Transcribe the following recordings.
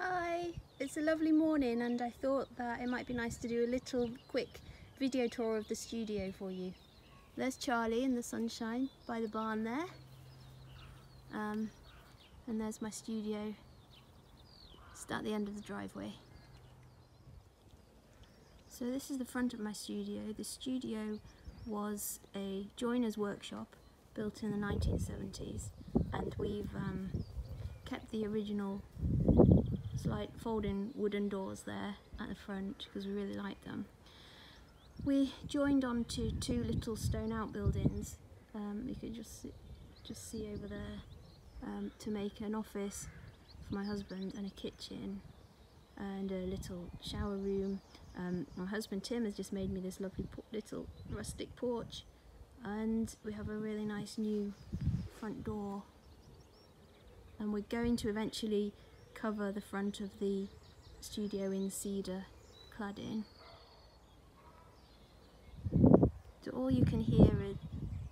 Hi, it's a lovely morning and I thought that it might be nice to do a little quick video tour of the studio for you. There's Charlie in the sunshine by the barn there, and there's my studio just at the end of the driveway. So this is the front of my studio. The studio was a joiner's workshop built in the 1970s, and we've kept the original slight folding wooden doors there at the front because we really like them. We joined onto two little stone outbuildings, you could just see over there, to make an office for my husband and a kitchen and a little shower room. My husband Tim has just made me this lovely little rustic porch, and we have a really nice new front door, and we're going to eventually cover the front of the studio in cedar cladding. So all you can hear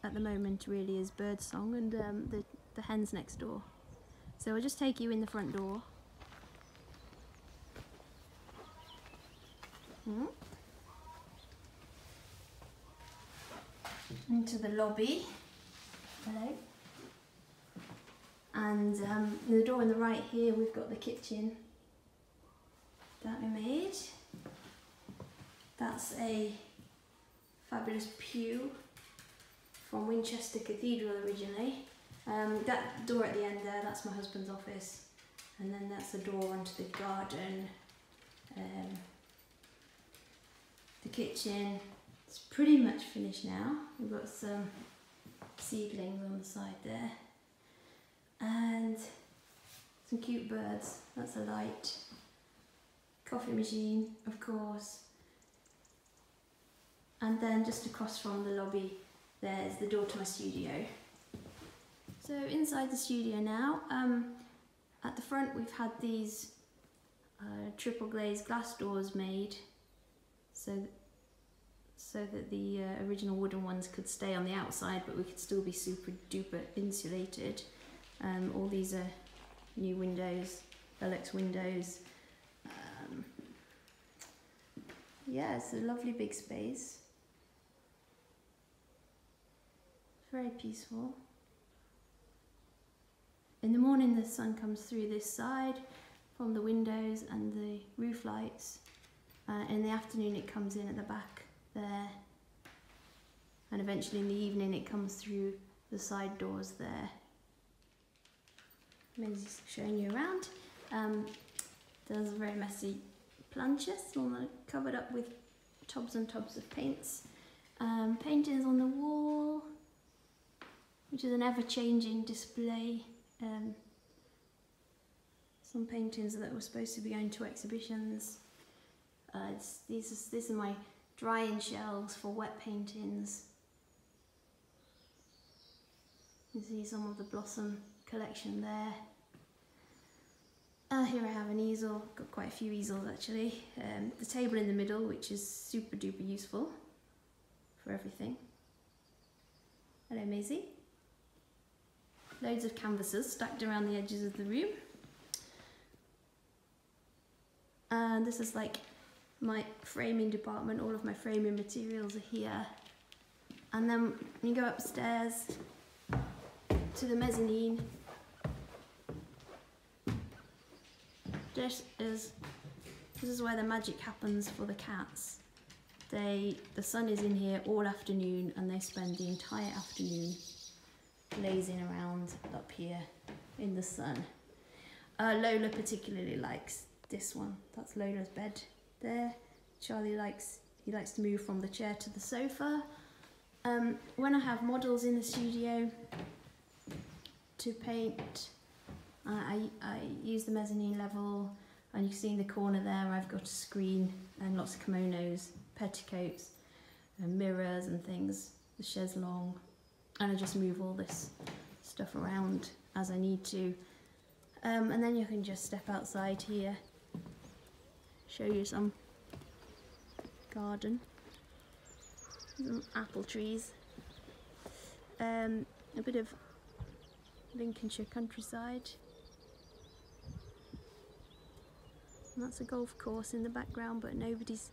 at the moment really is birdsong and the hens next door. So I'll just take you in the front door. Into the lobby. Hello. And in the door on the right here we've got the kitchen that we made. That's a fabulous pew from Winchester Cathedral originally. That door at the end there, that's my husband's office, and then that's the door onto the garden. The kitchen is pretty much finished now. We've got some seedlings on the side there, and some cute birds. That's a light. Coffee machine, of course. And then just across from the lobby, there's the door to my studio. So inside the studio now, at the front we've had these triple glazed glass doors made so that the original wooden ones could stay on the outside, but we could still be super duper insulated. All these are new windows, Velux windows. Yeah, it's a lovely big space. Very peaceful. In the morning the sun comes through this side from the windows and the roof lights. In the afternoon it comes in at the back there, and eventually in the evening it comes through the side doors there. Maybe showing you around. There's a very messy planches all covered up with tubs and tubs of paints. Paintings on the wall, which is an ever-changing display. Some paintings that were supposed to be going to exhibitions. These are my drying shelves for wet paintings. You can see some of the Blossom collection there. Here I have an easel, got quite a few easels actually. The table in the middle, which is super duper useful for everything. Hello Maisie. Loads of canvases stacked around the edges of the room. And this is like my framing department. All of my framing materials are here. And then you go upstairs to the mezzanine. This is where the magic happens for the cats. The sun is in here all afternoon, and they spend the entire afternoon lazing around up here in the sun. Lola particularly likes this one. That's Lola's bed there. Charlie likes to move from the chair to the sofa. When I have models in the studio to paint, I use the mezzanine level, and you can see in the corner there I've got a screen and lots of kimonos, petticoats, and mirrors and things, the chaise longue, and I just move all this stuff around as I need to. And then you can just step outside here, show you some garden, some apple trees, a bit of Lincolnshire countryside. And that's a golf course in the background, but nobody's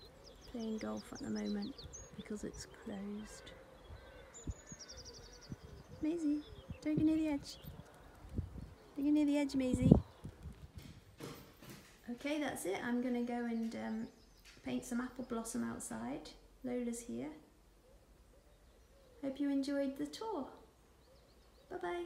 playing golf at the moment because it's closed. Maisie, don't go near the edge. Don't go near the edge, Maisie. Okay, that's it. I'm going to go and paint some apple blossom outside. Lola's here. Hope you enjoyed the tour. Bye-bye.